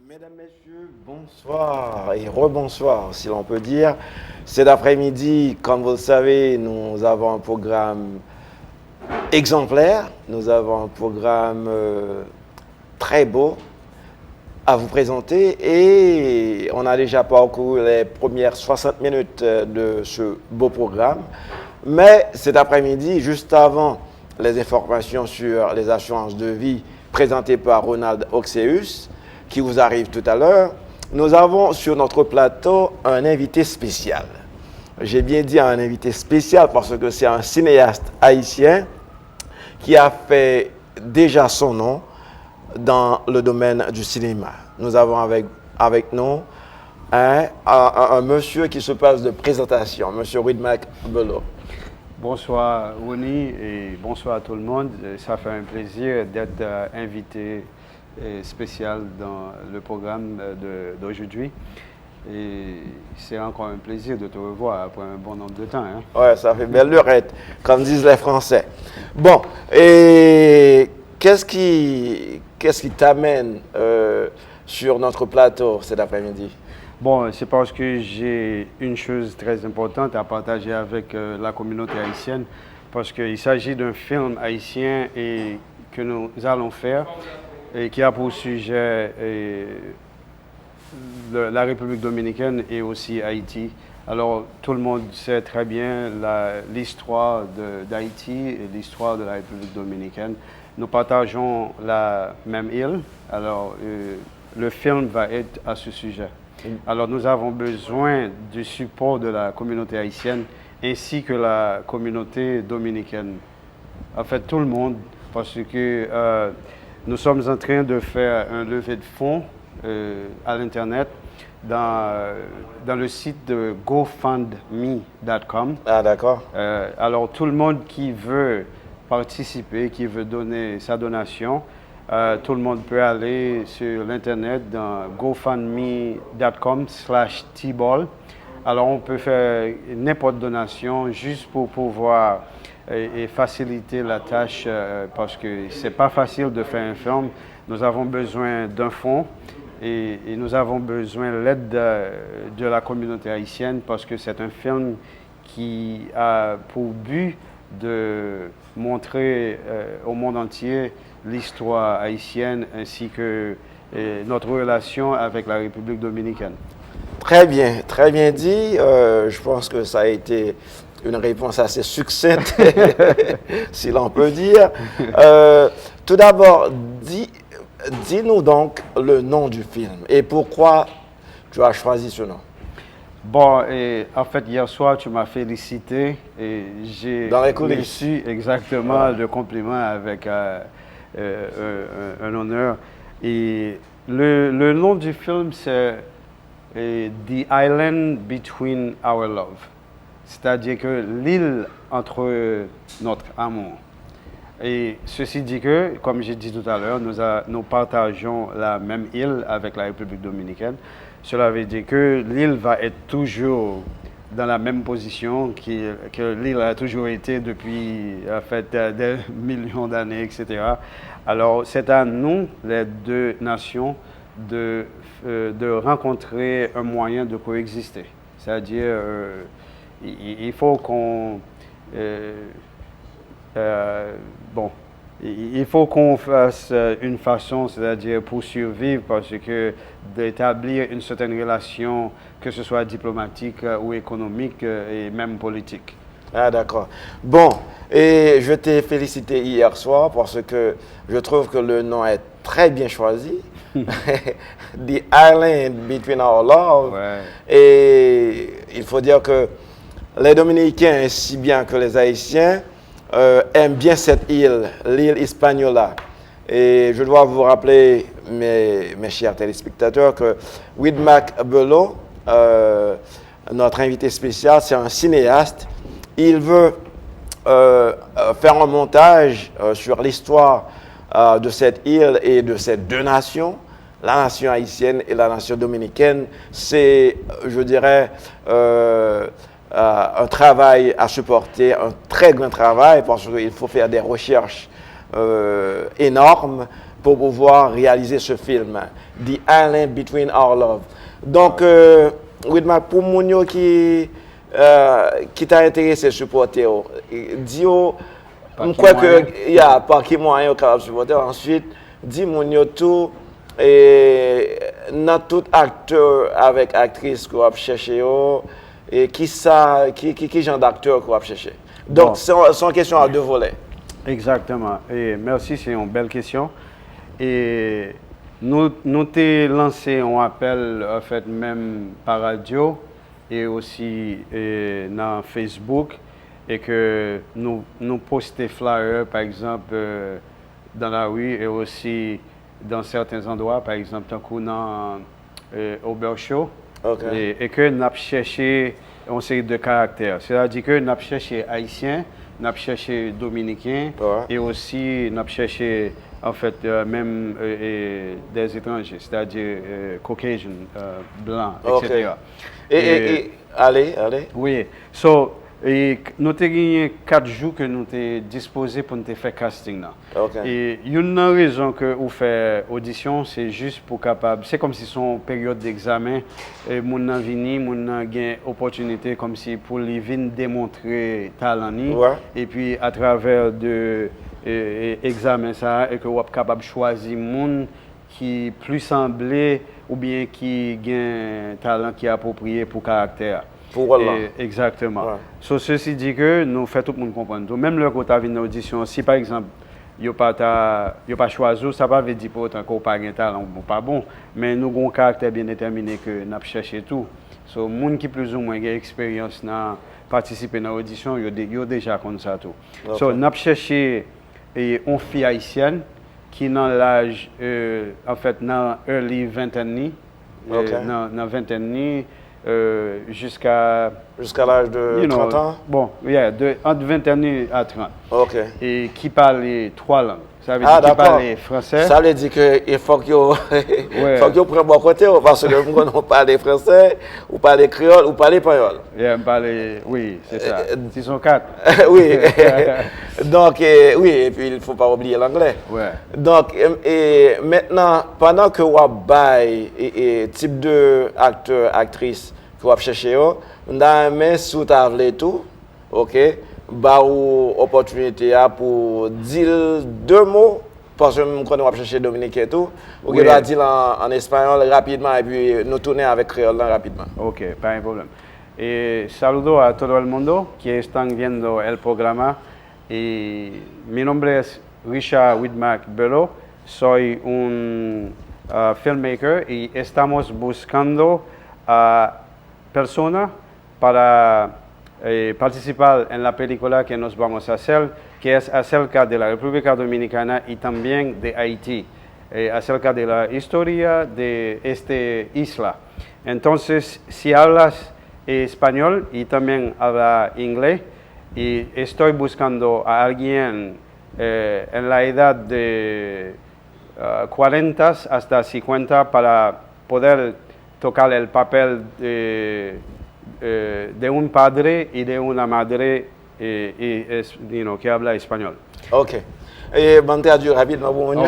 Mesdames, Messieurs, bonsoir et rebonsoir, si l'on peut dire. Cet après-midi, comme vous le savez, nous avons un programme exemplaire. Nous avons un programme très beau à vous présenter et on a déjà parcouru les premières 60 minutes de ce beau programme. Mais cet après-midi, juste avant les informations sur les assurances de vie présentées par Ronald Oxeus, qui vous arrive tout à l'heure, nous avons sur notre plateau un invité spécial. J'ai bien dit un invité spécial parce que c'est un cinéaste haïtien qui a fait déjà son nom dans le domaine du cinéma. Nous avons avec nous un monsieur qui se passe de présentation, monsieur Widmak Bello. Bonsoir Rony et bonsoir à tout le monde. Ça fait un plaisir d'être invité spécial dans le programme d'aujourd'hui. Et c'est encore un plaisir de te revoir après un bon nombre de temps. Hein? Ouais, ça fait belle lurette, comme disent les Français. Bon, et qu'est-ce qui t'amène sur notre plateau cet après-midi? Bon, c'est parce que j'ai une chose très importante à partager avec la communauté haïtienne, parce qu'il s'agit d'un film haïtien et que nous allons faire et qui a pour sujet la République dominicaine et aussi Haïti. Alors, tout le monde sait très bien l'histoire d'Haïti et l'histoire de la République dominicaine. Nous partageons la même île, alors le film va être à ce sujet. Alors, nous avons besoin du support de la communauté haïtienne ainsi que la communauté dominicaine. En fait, tout le monde, parce que nous sommes en train de faire un levée de fonds à l'Internet dans le site de gofundme.com. Ah, d'accord. Alors, tout le monde qui veut participer, qui veut donner sa donation, tout le monde peut aller sur l'Internet dans gofundme.com/tball. Alors, on peut faire n'importe donation juste pour pouvoir et faciliter la tâche parce que c'est pas facile de faire un film. Nous avons besoin d'un fonds et nous avons besoin de l'aide de la communauté haïtienne parce que c'est un film qui a pour but de montrer au monde entier l'histoire haïtienne ainsi que notre relation avec la République dominicaine. Très bien dit. Je pense que ça a été une réponse assez succincte, si l'on peut dire. Tout d'abord, dis-nous donc le nom du film et pourquoi tu as choisi ce nom. Bon, et en fait, hier soir, tu m'as félicité et j'ai reçu exactement le compliment avec un honneur. Et le nom du film, c'est The Island Between Our Love. C'est-à-dire que l'île entre notre amour. Et ceci dit que, comme j'ai dit tout à l'heure, nous partageons la même île avec la République dominicaine. Cela veut dire que l'île va être toujours dans la même position que l'île a toujours été depuis en fait, des millions d'années, etc. Alors, c'est à nous, les deux nations, de rencontrer un moyen de coexister. C'est-à-dire, il faut qu'on... il faut qu'on fasse une façon, c'est-à-dire pour survivre, parce que d'établir une certaine relation, que ce soit diplomatique ou économique et même politique. Ah, d'accord. Bon, et je t'ai félicité hier soir parce que je trouve que le nom est très bien choisi. The Island Between Our Love. Ouais. Et il faut dire que les Dominicains, ainsi bien que les Haïtiens, aiment bien cette île, l'île Hispaniola. Et je dois vous rappeler, mes chers téléspectateurs, que Widmak Bello, notre invité spécial, c'est un cinéaste. Il veut faire un montage sur l'histoire de cette île et de ces deux nations, la nation haïtienne et la nation dominicaine. C'est, je dirais, un travail à supporter, un très grand travail, parce qu'il faut faire des recherches énormes pour pouvoir réaliser ce film, The Island Between Our Love. Donc, Widmark, pour Mounio qui t'a intéressé supporter, dis-moi, je crois qu'il y a pas qui moyen capable de supporter. Ensuite, dis Mounio tout, et dans tout acteur avec actrice qu'on va chercher, et qui genre d'acteur qu'on va chercher. Donc, bon. C'est une question à deux volets. Exactement. Et merci, c'est une belle question. Et nous t'avons lancé un appel, en fait, même par radio et aussi dans Facebook, et que nous postons flyers, par exemple, dans la rue et aussi dans certains endroits, par exemple, dans Obershow, okay. et que nous avons cherché une série de caractères. C'est-à-dire que nous avons cherché haïtiens, nous avons cherché dominicains, ouais. Et aussi nous avons cherché en fait même des étrangers, c'est-à-dire Caucasian, blancs, okay. Etc. Et allez. Oui. So, et nous avons gagné 4 jours que nous sommes disposés pour nous faire casting. Okay. Et une raison que vous faites audition, c'est juste pour capable. C'est comme si son période d'examen, nous avons venu, nous avons gagné opportunité comme si pour les venir démontrer talent. Ouais. Et puis à travers de examen ça, et que vous êtes capable de choisir monde qui plus semblé ou bien qui gagne talent qui est approprié pour caractère. Exactement. Ouais. So, ceci dit que nous faisons tout le monde comprendre. Donc, même le côté de l'audition, si par exemple, il n'y a pas choisi, ça ne veut pas dire pour autant qu'on n'a pas de talent ou pas bon, mais nous avons un caractère bien déterminé que nous avons cherché tout. So, les gens qui plus ou moins ont expérience dans participer à l'audition, ils ont déjà comme ça tout. Okay. So, nous avons cherché une fille haïtienne qui est dans l'âge, en fait, dans early vingtaine, okay. Dans vingtaine, jusqu'à l'âge de 30 ans? Bon, yeah, entre 21 à 30. OK. Et qui parle 3 langues. Ça veut dire qu'il parle français. Ça veut dire qu'il faut que vous preniez bon côté, parce que vous parlez français, vous parlez créole, vous parlez espagnol. Oui, c'est ça. Ils sont 4. Oui. Donc, oui, et puis il ne faut pas oublier l'anglais. Ouais. Donc, et maintenant, pendant que vous avez type de acteur, actrice que vous cherchez, vous avez sous table et tout, OK? Bah, opportunité pour dire 2 mots, parce que nous connaissons chercher Dominique et tout, ou qu'il doit dire en espagnol rapidement et puis nous tourner avec créole rapidement. Ok, pas un problème. Saludo a todo el mundo que están viendo el programa. Mi nombre es Richard Widmark Bello, soy un filmmaker y estamos buscando a personas para participar en la película que nos vamos a hacer, que es acerca de la República Dominicana y también de Haití, acerca de la historia de esta isla. Entonces, si hablas español y también hablas inglés, y estoy buscando a alguien en la edad de 40 hasta 50 para poder tocar el papel de un padre y de una madre que habla español. Ok. Voy a traduire rapidement pour nous.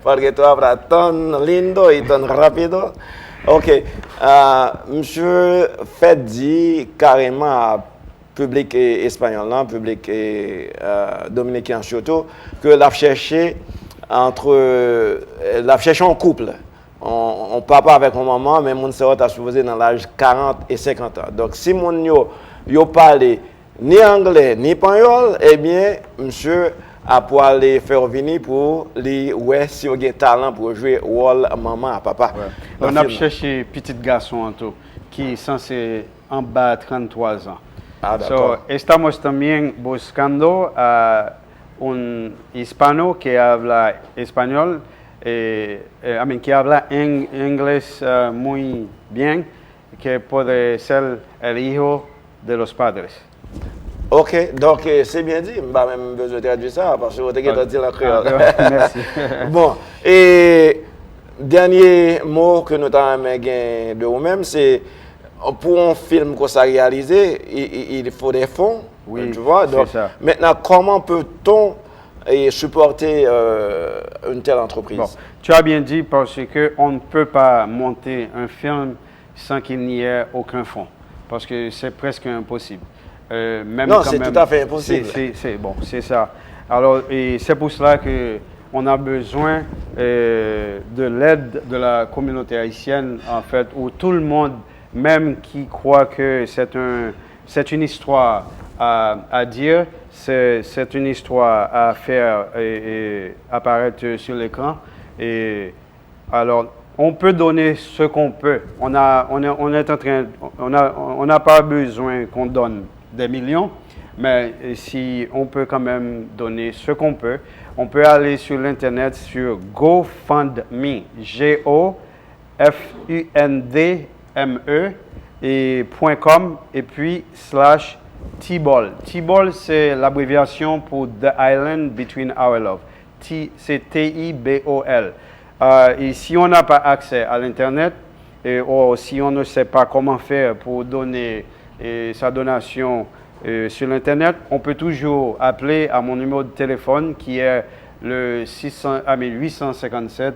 Porque tu hablas tan lindo y tan rápido. Ok. Monsieur fait dit carrément à public espagnol, public dominicain surtout, que la chercher en couple. On papa avec mon maman, mais mon sœur a supposé dans l'âge 40 et 50 ans. Donc, si mon yo parle ni anglais ni espagnol, eh bien, monsieur a pour aller faire venir pour les si on a talent pour jouer rôle maman à papa. Ouais. On a cherché petit garçon en tout qui est censé en bas de 33 ans. So, estamos también buscando a un hispano que habla español. Que habla inglés muy bien, que puede ser el hijo de los padres. Ok, donc c'est bien dit, je n'ai pas même besoin de traduire ça, parce que vous avez dit la créole. Merci. Bon, et dernier mot que nous avons de vous-même, c'est pour un film qu'on s'est réalisé, il faut des fonds, oui, tu vois. Donc, ça. Maintenant, comment peut-on et supporter une telle entreprise. Bon, tu as bien dit parce qu'on ne peut pas monter un film sans qu'il n'y ait aucun fonds, parce que c'est presque impossible. Même Non, c'est tout à fait impossible. C'est ça. Alors, et c'est pour cela qu'on a besoin de l'aide de la communauté haïtienne, en fait, où tout le monde, même qui croit que c'est une histoire à dire, c'est une histoire à faire et apparaître sur l'écran. Et alors, on peut donner ce qu'on peut. On n'a pas besoin qu'on donne des millions, mais si on peut quand même donner ce qu'on peut, on peut aller sur l'internet sur GoFundMe, GoFundMe et .com et puis /T-Ball. T-Ball, c'est l'abréviation pour The Island Between Our Love. C'est T-I-B-O-L. Et si on n'a pas accès à l'Internet, ou si on ne sait pas comment faire pour donner sa donation sur l'Internet, on peut toujours appeler à mon numéro de téléphone qui est le 857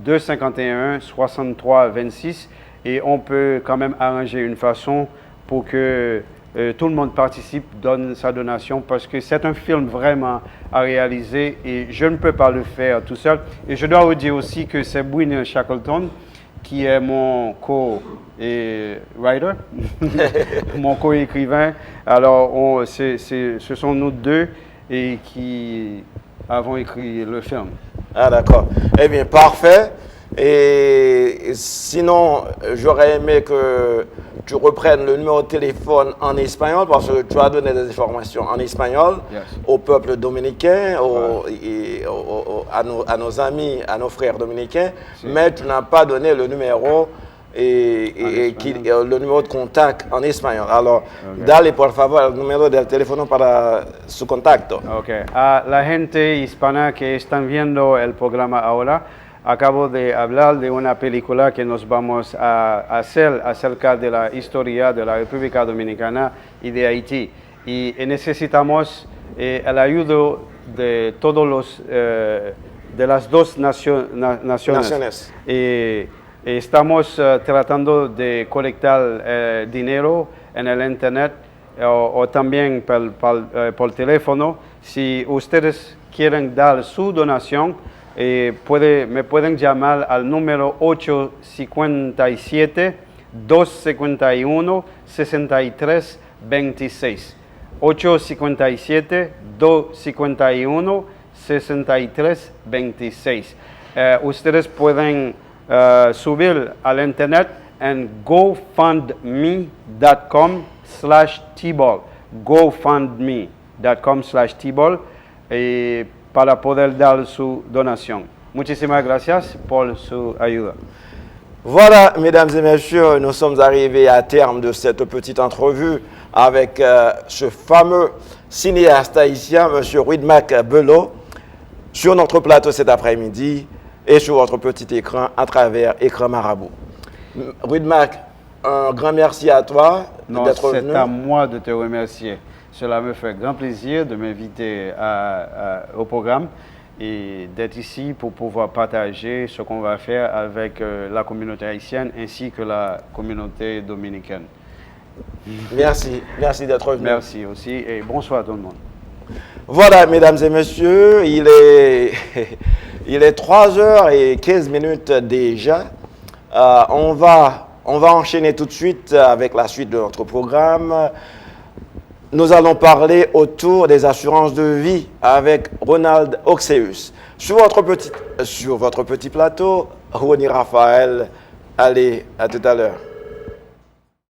251 63 26 et on peut quand même arranger une façon pour que tout le monde participe, donne sa donation parce que c'est un film vraiment à réaliser et je ne peux pas le faire tout seul. Et je dois vous dire aussi que c'est Bwina Shackleton qui est mon co-writer, mon co-écrivain. Alors, ce sont nous deux et qui avons écrit le film. Ah d'accord. Eh bien, parfait. Et sinon, j'aurais aimé que tu reprennes le numéro de téléphone en espagnol parce que tu as donné des informations en espagnol au peuple dominicain, à nos amis, à nos frères dominicains, mais tu n'as pas donné le numéro le numéro de contact en espagnol. Alors, dale por favor el número del teléfono para su contacto. Ok. A la gente hispana que están viendo el programa ahora, acabo de hablar de una película que nos vamos a hacer acerca de la historia de la República Dominicana y de Haití. Y necesitamos el ayuda de todos de las dos naciones. Estamos tratando de colectar dinero en el internet o también por teléfono. Si ustedes quieren dar su donación, me pueden llamar al número 857-251-6326. 857-251-6326. Ustedes pueden subir al internet en gofundme.com/tball. gofundme.com/tball. Para poder dar su donación. Muchísimas gracias por su ayuda. Voilà, mesdames et messieurs, nous sommes arrivés à terme de cette petite entrevue avec ce fameux cinéaste haïtien, M. Widmak Bello, sur notre plateau cet après-midi et sur votre petit écran à travers Écran Marabout. Widmak, un grand merci à toi d'être venu. C'est à moi de te remercier. Cela me fait grand plaisir de m'inviter au programme et d'être ici pour pouvoir partager ce qu'on va faire avec la communauté haïtienne ainsi que la communauté dominicaine. Merci d'être venu. Merci aussi et bonsoir à tout le monde. Voilà, mesdames et messieurs, il est 3h15 déjà. On va enchaîner tout de suite avec la suite de notre programme. Nous allons parler autour des assurances de vie avec Ronald Oxeus. Sur votre petit plateau, Ronnie Raphaël. Allez, à tout à l'heure.